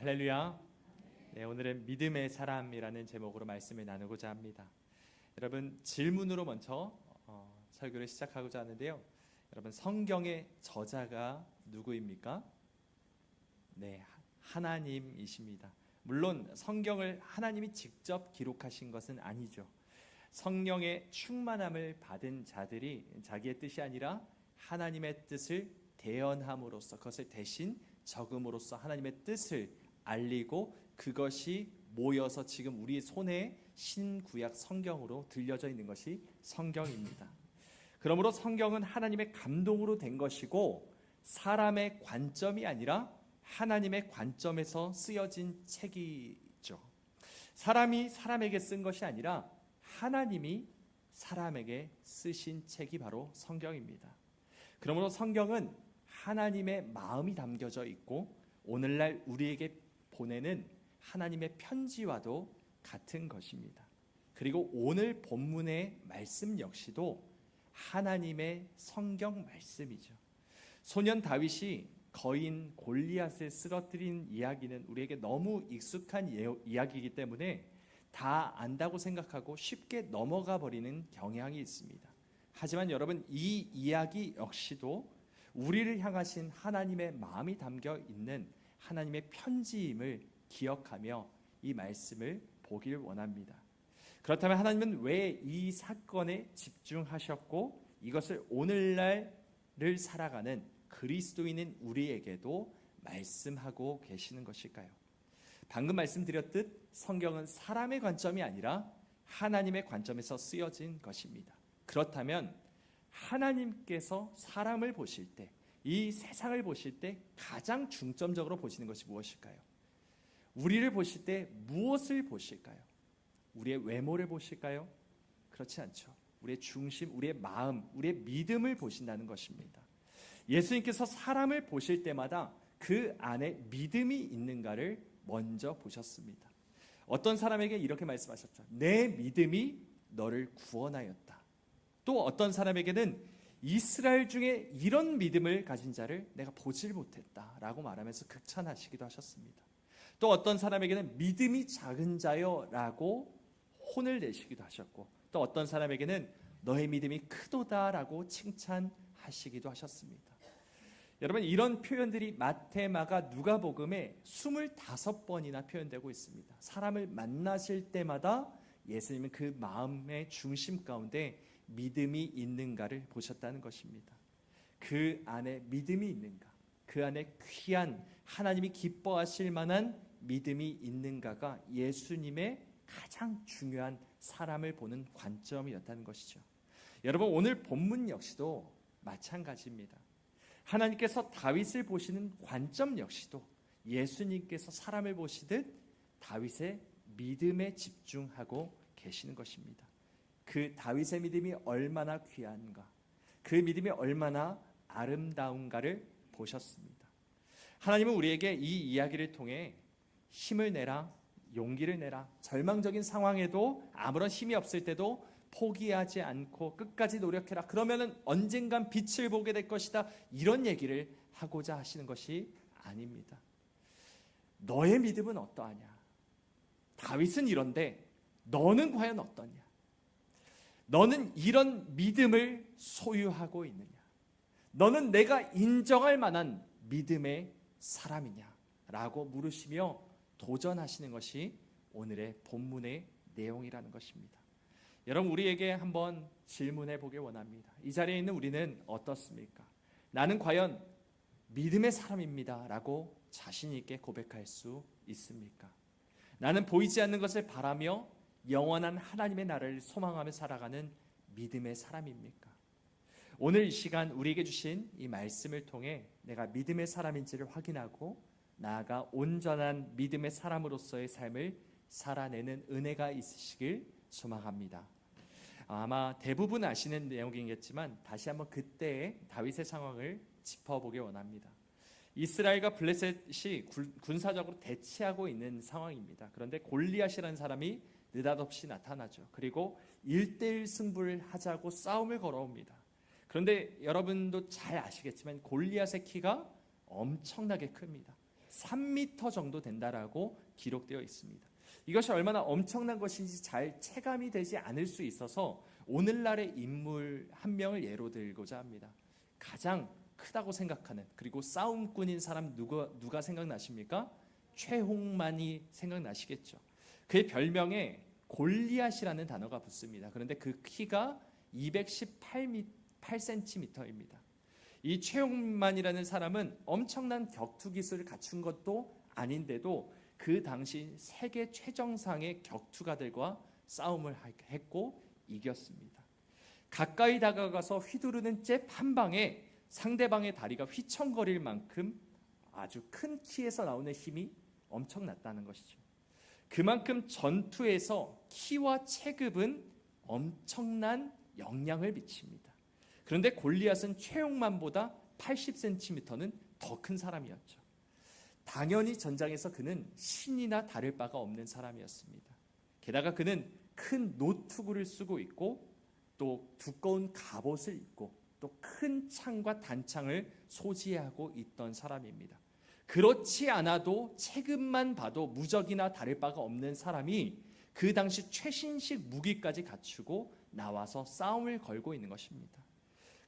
할렐루야. 네, 오늘은 믿음의 사람이라는 제목으로 말씀을 나누고자 합니다. 여러분, 질문으로 먼저 설교를 시작하고자 하는데요. 여러분, 성경의 저자가 누구입니까? 네, 하나님이십니다. 물론 성경을 하나님이 직접 기록하신 것은 아니죠. 성령의 충만함을 받은 자들이 자기의 뜻이 아니라 하나님의 뜻을 대언함으로써, 그것을 대신 적음으로써 하나님의 뜻을 알리고, 그것이 모여서 지금 우리 손에 신구약 성경으로 들려져 있는 것이 성경입니다. 그러므로 성경은 하나님의 감동으로 된 것이고, 사람의 관점이 아니라 하나님의 관점에서 쓰여진 책이죠. 사람이 사람에게 쓴 것이 아니라 하나님이 사람에게 쓰신 책이 바로 성경입니다. 그러므로 성경은 하나님의 마음이 담겨져 있고, 오늘날 우리에게 보내는 하나님의 편지와도 같은 것입니다. 그리고 오늘 본문의 말씀 역시도 하나님의 성경 말씀이죠. 소년 다윗이 거인 골리앗을 쓰러뜨린 이야기는 우리에게 너무 익숙한 이야기이기 때문에 다 안다고 생각하고 쉽게 넘어가 버리는 경향이 있습니다. 하지만 여러분, 이 이야기 역시도 우리를 향하신 하나님의 마음이 담겨 있는 하나님의 편지임을 기억하며 이 말씀을 보길 원합니다. 그렇다면 하나님은 왜 이 사건에 집중하셨고, 이것을 오늘날을 살아가는 그리스도인인 우리에게도 말씀하고 계시는 것일까요? 방금 말씀드렸듯 성경은 사람의 관점이 아니라 하나님의 관점에서 쓰여진 것입니다. 그렇다면 하나님께서 사람을 보실 때, 이 세상을 보실 때 가장 중점적으로 보시는 것이 무엇일까요? 우리를 보실 때 무엇을 보실까요? 우리의 외모를 보실까요? 그렇지 않죠. 우리의 중심, 우리의 마음, 우리의 믿음을 보신다는 것입니다. 예수님께서 사람을 보실 때마다 그 안에 믿음이 있는가를 먼저 보셨습니다. 어떤 사람에게 이렇게 말씀하셨죠. 내 믿음이 너를 구원하였다. 또 어떤 사람에게는 이스라엘 중에 이런 믿음을 가진 자를 내가 보질 못했다라고 말하면서 극찬하시기도 하셨습니다. 또 어떤 사람에게는 믿음이 작은 자여 라고 혼을 내시기도 하셨고, 또 어떤 사람에게는 너의 믿음이 크도다라고 칭찬하시기도 하셨습니다. 여러분, 이런 표현들이 마태, 마가, 누가복음에 25번이나 표현되고 있습니다. 사람을 만나실 때마다 예수님은 그 마음의 중심 가운데 믿음이 있는가를 보셨다는 것입니다. 그 안에 믿음이 있는가, 그 안에 귀한 하나님이 기뻐하실 만한 믿음이 있는가가 예수님의 가장 중요한 사람을 보는 관점이었다는 것이죠. 여러분, 오늘 본문 역시도 마찬가지입니다. 하나님께서 다윗을 보시는 관점 역시도 예수님께서 사람을 보시듯 다윗의 믿음에 집중하고 계시는 것입니다. 그 다윗의 믿음이 얼마나 귀한가, 그 믿음이 얼마나 아름다운가를 보셨습니다. 하나님은 우리에게 이 이야기를 통해 힘을 내라, 용기를 내라, 절망적인 상황에도 아무런 힘이 없을 때도 포기하지 않고 끝까지 노력해라, 그러면은 언젠간 빛을 보게 될 것이다, 이런 얘기를 하고자 하시는 것이 아닙니다. 너의 믿음은 어떠하냐? 다윗은 이런데 너는 과연 어떠냐? 너는 이런 믿음을 소유하고 있느냐? 너는 내가 인정할 만한 믿음의 사람이냐? 라고 물으시며 도전하시는 것이 오늘의 본문의 내용이라는 것입니다. 여러분, 우리에게 한번 질문해 보길 원합니다. 이 자리에 있는 우리는 어떻습니까? 나는 과연 믿음의 사람입니다 라고 자신 있게 고백할 수 있습니까? 나는 보이지 않는 것을 바라며 영원한 하나님의 나라를 소망하며 살아가는 믿음의 사람입니까? 오늘 이 시간 우리에게 주신 이 말씀을 통해 내가 믿음의 사람인지를 확인하고 나아가 온전한 믿음의 사람으로서의 삶을 살아내는 은혜가 있으시길 소망합니다. 아마 대부분 아시는 내용이겠지만 다시 한번 그때의 다윗의 상황을 짚어보길 원합니다. 이스라엘과 블레셋이 군사적으로 대치하고 있는 상황입니다. 그런데 골리앗이라는 사람이 느닷없이 나타나죠. 그리고 1대1 승부를 하자고 싸움을 걸어옵니다. 그런데 여러분도 잘 아시겠지만 골리앗의 키가 엄청나게 큽니다. 3m 정도 된다라고 기록되어 있습니다. 이것이 얼마나 엄청난 것인지 잘 체감이 되지 않을 수 있어서 오늘날의 인물 한 명을 예로 들고자 합니다. 가장 크다고 생각하는, 그리고 싸움꾼인 사람 누가 생각나십니까? 최홍만이 생각나시겠죠. 그의 별명에 골리앗이라는 단어가 붙습니다. 그런데 그 키가 218cm입니다. 이 최홍만이라는 사람은 엄청난 격투 기술을 갖춘 것도 아닌데도 그 당시 세계 최정상의 격투가들과 싸움을 했고 이겼습니다. 가까이 다가가서 휘두르는 잽 한 방에 상대방의 다리가 휘청거릴 만큼 아주 큰 키에서 나오는 힘이 엄청났다는 것이죠. 그만큼 전투에서 키와 체급은 엄청난 영향을 미칩니다. 그런데 골리앗은 최홍만보다 80cm는 더 큰 사람이었죠. 당연히 전장에서 그는 신이나 다를 바가 없는 사람이었습니다. 게다가 그는 큰 노트구를 쓰고 있고 또 두꺼운 갑옷을 입고 또 큰 창과 단창을 소지하고 있던 사람입니다. 그렇지 않아도 체급만 봐도 무적이나 다를 바가 없는 사람이 그 당시 최신식 무기까지 갖추고 나와서 싸움을 걸고 있는 것입니다.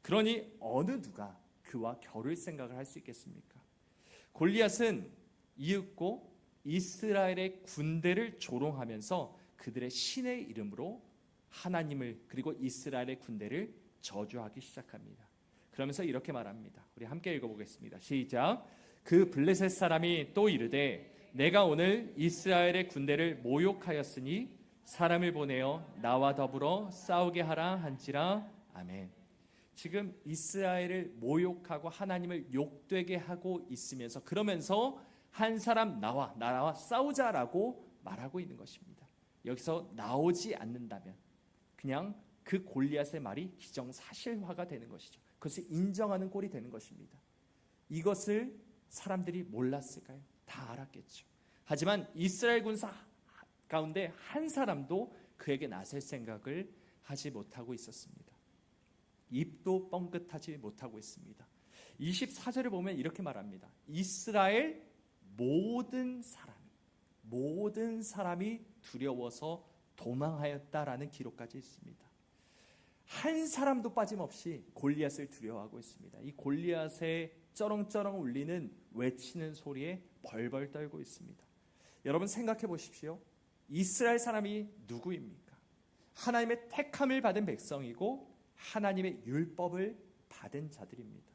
그러니 어느 누가 그와 겨룰 생각을 할 수 있겠습니까? 골리앗은 이윽고 이스라엘의 군대를 조롱하면서 그들의 신의 이름으로 하나님을 그리고 이스라엘의 군대를 저주하기 시작합니다. 그러면서 이렇게 말합니다. 우리 함께 읽어보겠습니다. 시작. 그 블레셋 사람이 또 이르되 내가 오늘 이스라엘의 군대를 모욕하였으니 사람을 보내어 나와 더불어 싸우게 하라 한지라. 아멘. 지금 이스라엘을 모욕하고 하나님을 욕되게 하고 있으면서 그러면서 한 사람 나와 싸우자라고 말하고 있는 것입니다. 여기서 나오지 않는다면 그냥 그 골리앗의 말이 기정사실화가 되는 것이죠. 그것을 인정하는 꼴이 되는 것입니다. 이것을 사람들이 몰랐을까요? 다 알았겠죠. 하지만 이스라엘 군사 가운데 한 사람도 그에게 나설 생각을 하지 못하고 있었습니다. 입도 뻥끗하지 못하고 있습니다. 24절을 보면 이렇게 말합니다. 이스라엘 모든 사람이 두려워서 도망하였다라는 기록까지 있습니다. 한 사람도 빠짐없이 골리앗을 두려워하고 있습니다. 이 골리앗의 쩌렁쩌렁 울리는 외치는 소리에 벌벌 떨고 있습니다. 여러분 생각해 보십시오. 이스라엘 사람이 누구입니까? 하나님의 택함을 받은 백성이고 하나님의 율법을 받은 자들입니다.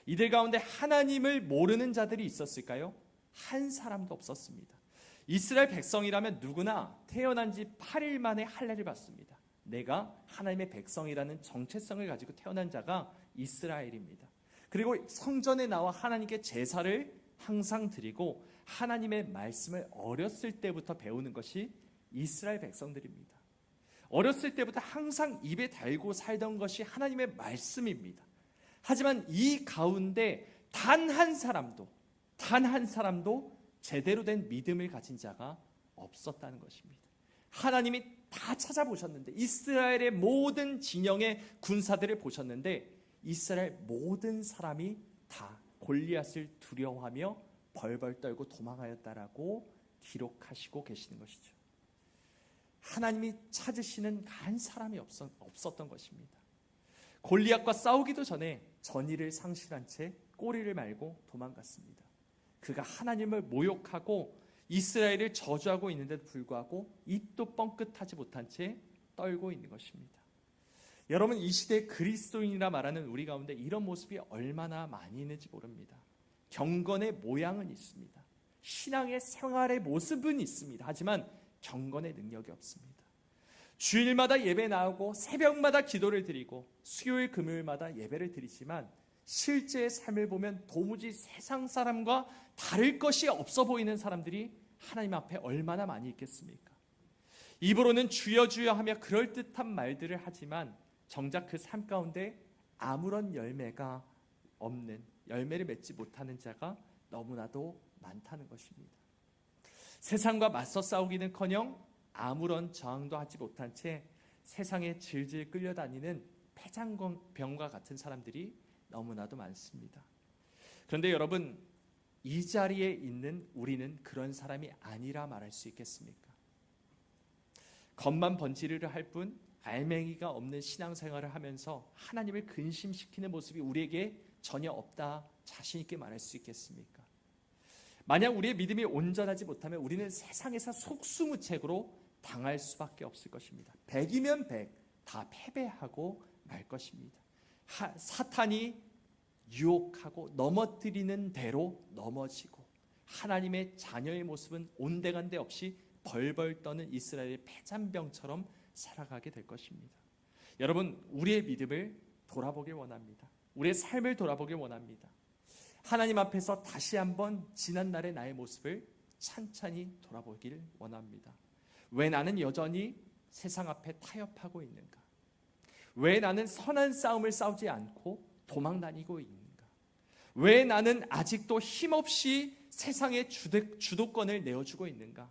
이들 가운데 하나님을 모르는 자들이 있었을까요? 한 사람도 없었습니다. 이스라엘 백성이라면 누구나 태어난 지 8일 만에 할례를 받습니다. 내가 하나님의 백성이라는 정체성을 가지고 태어난 자가 이스라엘입니다. 그리고 성전에 나와 하나님께 제사를 항상 드리고 하나님의 말씀을 어렸을 때부터 배우는 것이 이스라엘 백성들입니다. 어렸을 때부터 항상 입에 달고 살던 것이 하나님의 말씀입니다. 하지만 이 가운데 단 한 사람도 제대로 된 믿음을 가진 자가 없었다는 것입니다. 하나님이 다 찾아보셨는데 이스라엘의 모든 진영의 군사들을 보셨는데 이스라엘 모든 사람이 다 골리앗을 두려워하며 벌벌 떨고 도망하였다라고 기록하시고 계시는 것이죠. 하나님이 찾으시는 한 사람이 없었던 것입니다. 골리앗과 싸우기도 전에 전의를 상실한 채 꼬리를 말고 도망갔습니다. 그가 하나님을 모욕하고 이스라엘을 저주하고 있는데도 불구하고 입도 뻥끗하지 못한 채 떨고 있는 것입니다. 여러분 이 시대 그리스도인이라 말하는 우리 가운데 이런 모습이 얼마나 많이 있는지 모릅니다. 경건의 모양은 있습니다. 신앙의 생활의 모습은 있습니다. 하지만 경건의 능력이 없습니다. 주일마다 예배 나오고 새벽마다 기도를 드리고 수요일 금요일마다 예배를 드리지만 실제의 삶을 보면 도무지 세상 사람과 다를 것이 없어 보이는 사람들이 하나님 앞에 얼마나 많이 있겠습니까? 입으로는 주여 주여 하며 그럴듯한 말들을 하지만 정작 그 삶 가운데 아무런 열매가 없는, 열매를 맺지 못하는 자가 너무나도 많다는 것입니다. 세상과 맞서 싸우기는커녕 아무런 저항도 하지 못한 채 세상에 질질 끌려다니는 폐장병과 같은 사람들이 너무나도 많습니다. 그런데 여러분 이 자리에 있는 우리는 그런 사람이 아니라 말할 수 있겠습니까? 겉만 번지르르 할 뿐 알맹이가 없는 신앙생활을 하면서 하나님을 근심시키는 모습이 우리에게 전혀 없다 자신 있게 말할 수 있겠습니까? 만약 우리의 믿음이 온전하지 못하면 우리는 세상에서 속수무책으로 당할 수밖에 없을 것입니다. 100이면 100, 다 패배하고 말 것입니다. 사탄이 유혹하고 넘어뜨리는 대로 넘어지고 하나님의 자녀의 모습은 온데간데 없이 벌벌 떠는 이스라엘의 패잔병처럼 살아가게 될 것입니다. 여러분, 우리의 믿음을 돌아보길 원합니다. 우리의 삶을 돌아보길 원합니다. 하나님 앞에서 다시 한번 지난날의 나의 모습을 찬찬히 돌아보길 원합니다. 왜 나는 여전히 세상 앞에 타협하고 있는가? 왜 나는 선한 싸움을 싸우지 않고 도망 다니고 있는가? 왜 나는 아직도 힘없이 세상의 주도권을 내어주고 있는가?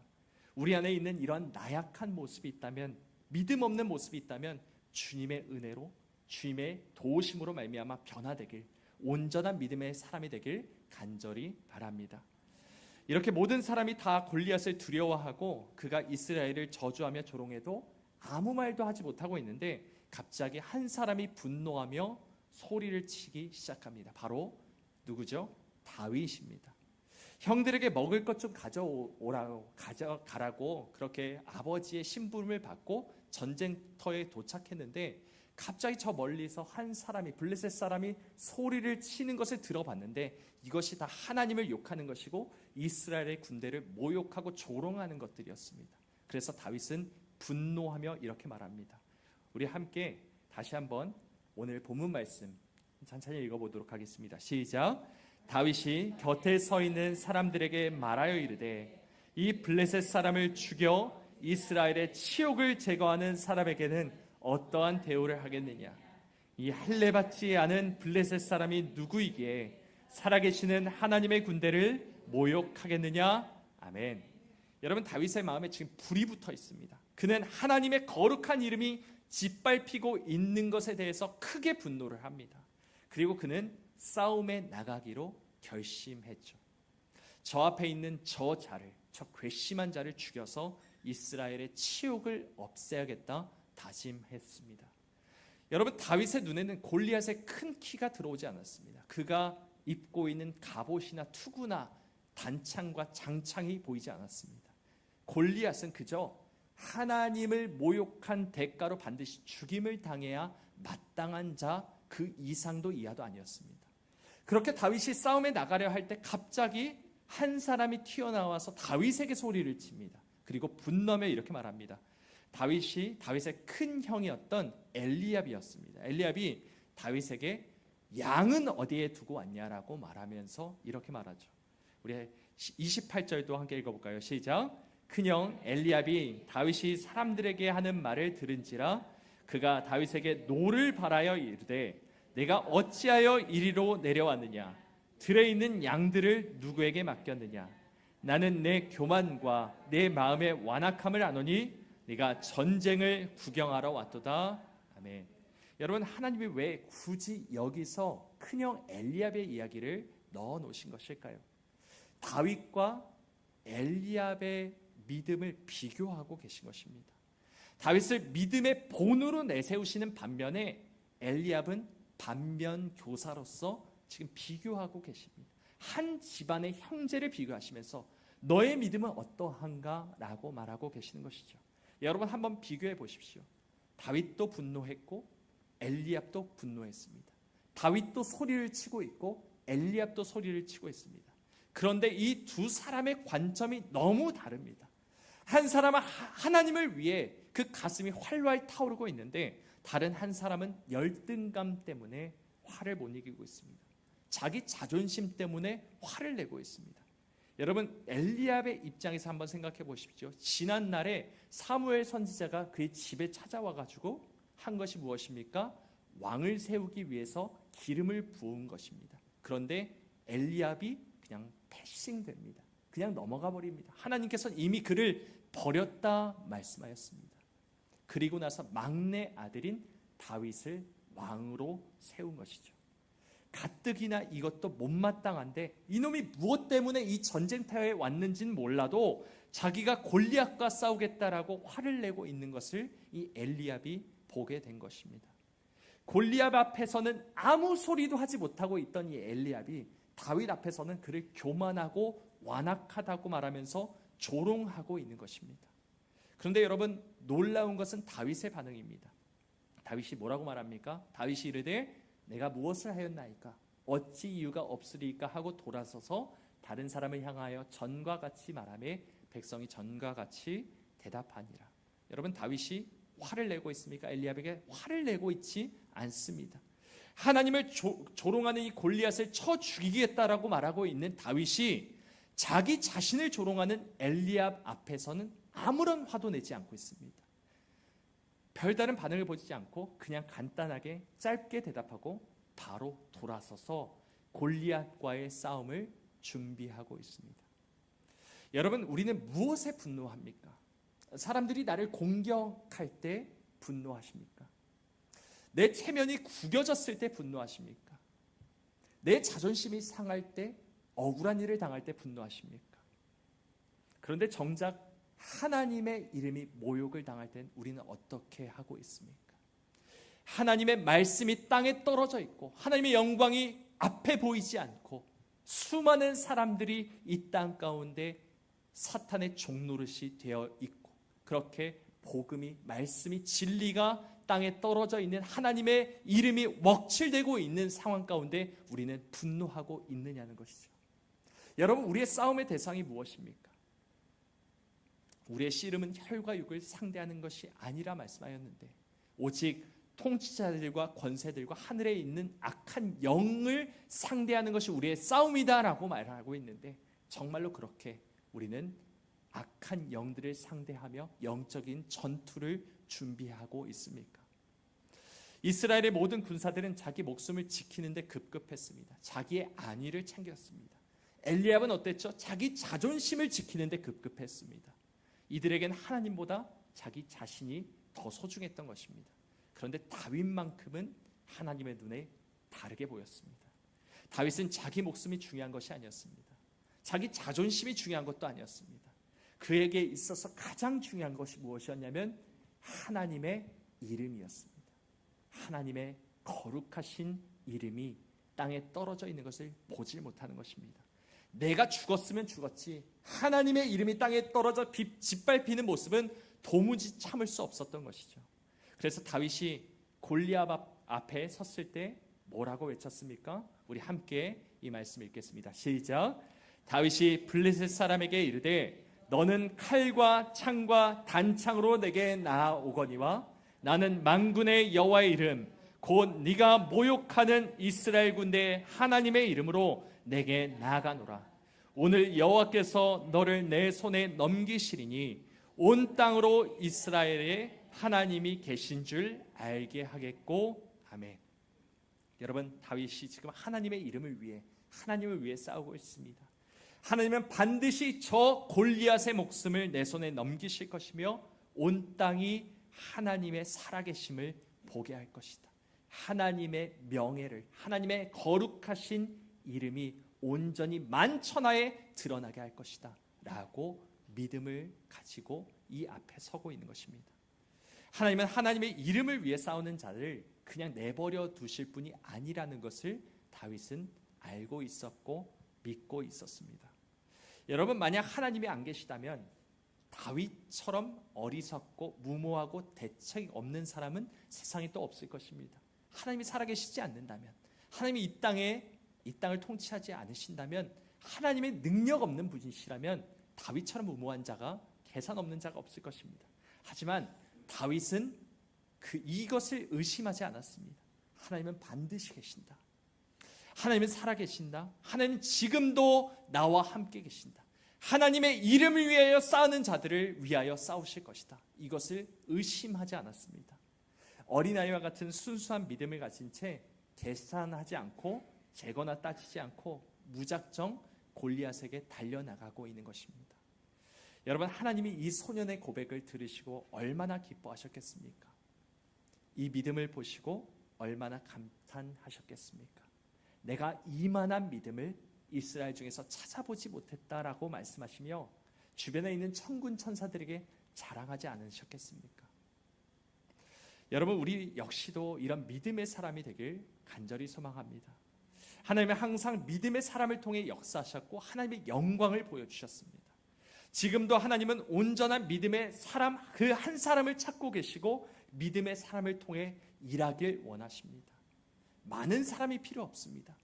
우리 안에 있는 이런 나약한 모습이 있다면, 믿음 없는 모습이 있다면 주님의 은혜로, 주님의 도우심으로 말미암아 변화되길, 온전한 믿음의 사람이 되길 간절히 바랍니다. 이렇게 모든 사람이 다 골리앗을 두려워하고 그가 이스라엘을 저주하며 조롱해도 아무 말도 하지 못하고 있는데 갑자기 한 사람이 분노하며 소리를 치기 시작합니다. 바로 누구죠? 다윗입니다. 형들에게 먹을 것 좀 가져가라고 그렇게 아버지의 심부름을 받고 전쟁터에 도착했는데 갑자기 저 멀리서 한 사람이, 블레셋 사람이 소리를 치는 것을 들어봤는데 이것이 다 하나님을 욕하는 것이고 이스라엘의 군대를 모욕하고 조롱하는 것들이었습니다. 그래서 다윗은 분노하며 이렇게 말합니다. 우리 함께 다시 한번 오늘 본문 말씀 천천히 읽어보도록 하겠습니다. 시작. 다윗이 곁에 서 있는 사람들에게 말하여 이르되 이 블레셋 사람을 죽여 이스라엘의 치욕을 제거하는 사람에게는 어떠한 대우를 하겠느냐? 이 할례받지 않은 블레셋 사람이 누구이기에 살아계시는 하나님의 군대를 모욕하겠느냐? 아멘. 여러분, 다윗의 마음에 지금 불이 붙어 있습니다. 그는 하나님의 거룩한 이름이 짓밟히고 있는 것에 대해서 크게 분노를 합니다. 그리고 그는 싸움에 나가기로 결심했죠. 저 앞에 있는 저 괘씸한 자를 죽여서 이스라엘의 치욕을 없애야겠다 다짐했습니다. 여러분, 다윗의 눈에는 골리앗의 큰 키가 들어오지 않았습니다. 그가 입고 있는 갑옷이나 투구나 단창과 장창이 보이지 않았습니다. 골리앗은 그저 하나님을 모욕한 대가로 반드시 죽임을 당해야 마땅한 자, 그 이상도 이하도 아니었습니다. 그렇게 다윗이 싸움에 나가려 할 때 갑자기 한 사람이 튀어나와서 다윗에게 소리를 칩니다. 그리고 분노하며 이렇게 말합니다. 다윗의 큰 형이었던 엘리압이었습니다. 엘리압이 다윗에게 양은 어디에 두고 왔냐라고 말하면서 이렇게 말하죠. 우리 28절도 함께 읽어볼까요? 시작. 큰형 엘리압이 다윗이 사람들에게 하는 말을 들은지라 그가 다윗에게 노를 바라여 이르되 내가 어찌하여 이리로 내려왔느냐? 들에 있는 양들을 누구에게 맡겼느냐? 나는 내 교만과 내 마음의 완악함을 아노니 네가 전쟁을 구경하러 왔도다. 아멘. 여러분, 하나님이 왜 굳이 여기서 큰형 엘리압의 이야기를 넣어 놓으신 것일까요? 다윗과 엘리압의 믿음을 비교하고 계신 것입니다. 다윗을 믿음의 본으로 내세우시는 반면에 엘리압은 반면 교사로서 지금 비교하고 계십니다. 한 집안의 형제를 비교하시면서 너의 믿음은 어떠한가? 라고 말하고 계시는 것이죠. 여러분, 한번 비교해 보십시오. 다윗도 분노했고 엘리압도 분노했습니다. 다윗도 소리를 치고 있고 엘리압도 소리를 치고 있습니다. 그런데 이 두 사람의 관점이 너무 다릅니다. 한 사람은 하나님을 위해 그 가슴이 활활 타오르고 있는데 다른 한 사람은 열등감 때문에 화를 못 이기고 있습니다. 자기 자존심 때문에 화를 내고 있습니다. 여러분, 엘리압의 입장에서 한번 생각해 보십시오. 지난날에 사무엘 선지자가 그의 집에 찾아와 가지고 한 것이 무엇입니까? 왕을 세우기 위해서 기름을 부은 것입니다. 그런데 엘리압이 그냥 패싱됩니다. 그냥 넘어가 버립니다. 하나님께서는 이미 그를 버렸다 말씀하였습니다. 그리고 나서 막내 아들인 다윗을 왕으로 세운 것이죠. 가뜩이나 이것도 못마땅한데 이놈이 무엇 때문에 이 전쟁터에 왔는지는 몰라도 자기가 골리앗과 싸우겠다라고 화를 내고 있는 것을 이 엘리압이 보게 된 것입니다. 골리앗 앞에서는 아무 소리도 하지 못하고 있던 이 엘리압이 다윗 앞에서는 그를 교만하고 완악하다고 말하면서 조롱하고 있는 것입니다. 그런데 여러분, 놀라운 것은 다윗의 반응입니다. 다윗이 뭐라고 말합니까? 다윗이 이르되 내가 무엇을 하였나이까? 어찌 이유가 없으리까? 하고 돌아서서 다른 사람을 향하여 전과 같이 말하며 백성이 전과 같이 대답하니라. 여러분, 다윗이 화를 내고 있습니까? 엘리압에게 화를 내고 있지 않습니다. 하나님을 조롱하는 이 골리앗을 쳐 죽이겠다라고 말하고 있는 다윗이 자기 자신을 조롱하는 엘리압 앞에서는 아무런 화도 내지 않고 있습니다. 별다른 반응을 보이지 않고 그냥 간단하게 짧게 대답하고 바로 돌아서서 골리앗과의 싸움을 준비하고 있습니다. 여러분, 우리는 무엇에 분노합니까? 사람들이 나를 공격할 때 분노하십니까? 내 체면이 구겨졌을 때 분노하십니까? 내 자존심이 상할 때, 억울한 일을 당할 때 분노하십니까? 그런데 정작 하나님의 이름이 모욕을 당할 땐 우리는 어떻게 하고 있습니까? 하나님의 말씀이 땅에 떨어져 있고 하나님의 영광이 앞에 보이지 않고 수많은 사람들이 이 땅 가운데 사탄의 종노릇이 되어 있고 그렇게 복음이, 말씀이, 진리가 땅에 떨어져 있는 하나님의 이름이 먹칠되고 있는 상황 가운데 우리는 분노하고 있느냐는 것이죠. 여러분, 우리의 싸움의 대상이 무엇입니까? 우리의 씨름은 혈과 육을 상대하는 것이 아니라 말씀하였는데 오직 통치자들과 권세들과 하늘에 있는 악한 영을 상대하는 것이 우리의 싸움이다라고 말하고 있는데 정말로 그렇게 우리는 악한 영들을 상대하며 영적인 전투를 준비하고 있습니까? 이스라엘의 모든 군사들은 자기 목숨을 지키는데 급급했습니다. 자기의 안위를 챙겼습니다. 엘리압은 어땠죠? 자기 자존심을 지키는데 급급했습니다. 이들에겐 하나님보다 자기 자신이 더 소중했던 것입니다. 그런데 다윗만큼은 하나님의 눈에 다르게 보였습니다. 다윗은 자기 목숨이 중요한 것이 아니었습니다. 자기 자존심이 중요한 것도 아니었습니다. 그에게 있어서 가장 중요한 것이 무엇이었냐면 하나님의 이름이었습니다. 하나님의 거룩하신 이름이 땅에 떨어져 있는 것을 보지 못하는 것입니다. 내가 죽었으면 죽었지 하나님의 이름이 땅에 떨어져 짓밟히는 모습은 도무지 참을 수 없었던 것이죠. 그래서 다윗이 골리앗 앞에 섰을 때 뭐라고 외쳤습니까? 우리 함께 이 말씀 읽겠습니다. 시작. 다윗이 블레셋 사람에게 이르되 너는 칼과 창과 단창으로 내게 나아오거니와 나는 만군의 여호와의 이름 곧 네가 모욕하는 이스라엘 군대의 하나님의 이름으로 내게 나아가노라. 오늘 여호와께서 너를 내 손에 넘기시리니 온 땅으로 이스라엘의 하나님이 계신 줄 알게 하겠고. 아멘. 여러분, 다윗이 지금 하나님의 이름을 위해, 하나님을 위해 싸우고 있습니다. 하나님은 반드시 저 골리앗의 목숨을 내 손에 넘기실 것이며 온 땅이 하나님의 살아계심을 보게 할 것이다. 하나님의 명예를, 하나님의 거룩하신 이름이 온전히 만천하에 드러나게 할 것이다 라고 믿음을 가지고 이 앞에 서고 있는 것입니다. 하나님은 하나님의 이름을 위해 싸우는 자를 그냥 내버려 두실 분이 아니라는 것을 다윗은 알고 있었고 믿고 있었습니다. 여러분, 만약 하나님이 안 계시다면 다윗처럼 어리석고 무모하고 대책이 없는 사람은 세상에 또 없을 것입니다. 하나님이 살아계시지 않는다면, 하나님이 이 땅을 통치하지 않으신다면, 하나님의 능력 없는 분이시라면 다윗처럼 무모한 자가, 계산 없는 자가 없을 것입니다. 하지만 다윗은 이것을 의심하지 않았습니다. 하나님은 반드시 계신다. 하나님은 살아계신다. 하나님은 지금도 나와 함께 계신다. 하나님의 이름을 위하여 싸우는 자들을 위하여 싸우실 것이다. 이것을 의심하지 않았습니다. 어린아이와 같은 순수한 믿음을 가진 채 계산하지 않고 재거나 따지지 않고 무작정 골리앗에게 달려나가고 있는 것입니다. 여러분, 하나님이 이 소년의 고백을 들으시고 얼마나 기뻐하셨겠습니까? 이 믿음을 보시고 얼마나 감탄하셨겠습니까? 내가 이만한 믿음을 이스라엘 중에서 찾아보지 못했다라고 말씀하시며 주변에 있는 천군 천사들에게 자랑하지 않으셨겠습니까? 여러분, 우리 역시도 이런 믿음의 사람이 되길 간절히 소망합니다. 하나님은 항상 믿음의 사람을 통해 역사하셨고 하나님의 영광을 보여주셨습니다. 지금도 하나님은 온전한 믿음의 사람 그 한 사람을 찾고 계시고 믿음의 사람을 통해 일하길 원하십니다. 많은 사람이 필요 없습니다.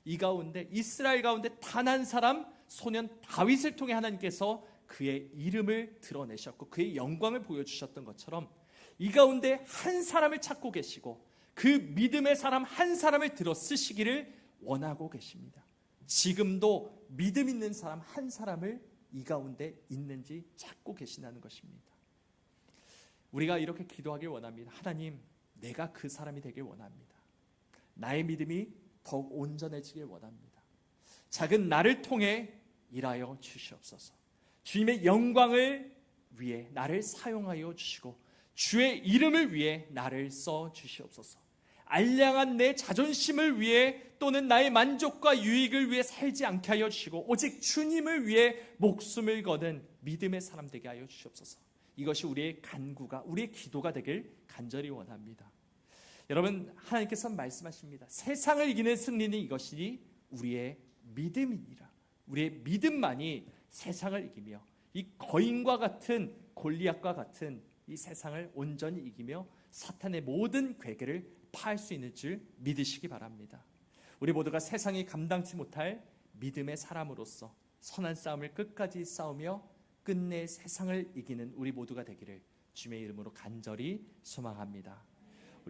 이 가운데 이스라엘 가운데 단 한 사람 소년 다윗을 통해 하나님께서 그의 이름을 드러내셨고 그의 영광을 보여주셨던 것처럼 이 가운데 한 사람을 찾고 계시고 그 믿음의 사람 한 사람을 들어 쓰시기를 원하고 계십니다. 지금도 믿음 있는 사람 한 사람을 이 가운데 있는지 찾고 계시다는 것입니다. 우리가 이렇게 기도하길 원합니다. 하나님, 내가 그 사람이 되길 원합니다. 나의 믿음이 더욱 온전해지길 원합니다. 작은 나를 통해 일하여 주시옵소서. 주님의 영광을 위해 나를 사용하여 주시고 주의 이름을 위해 나를 써 주시옵소서. 알량한 내 자존심을 위해 또는 나의 만족과 유익을 위해 살지 않게 하여 주시고 오직 주님을 위해 목숨을 거는 믿음의 사람 되게 하여 주시옵소서. 이것이 우리의 간구가 우리의 기도가 되길 간절히 원합니다. 여러분, 하나님께서 말씀하십니다. 세상을 이기는 승리는 이것이니 우리의 믿음이니라. 우리의 믿음만이 세상을 이기며 이 거인과 같은 골리앗과 같은 이 세상을 온전히 이기며 사탄의 모든 괴계를 파할 수 있는 줄 믿으시기 바랍니다. 우리 모두가 세상이 감당치 못할 믿음의 사람으로서 선한 싸움을 끝까지 싸우며 끝내 세상을 이기는 우리 모두가 되기를 주님의 이름으로 간절히 소망합니다.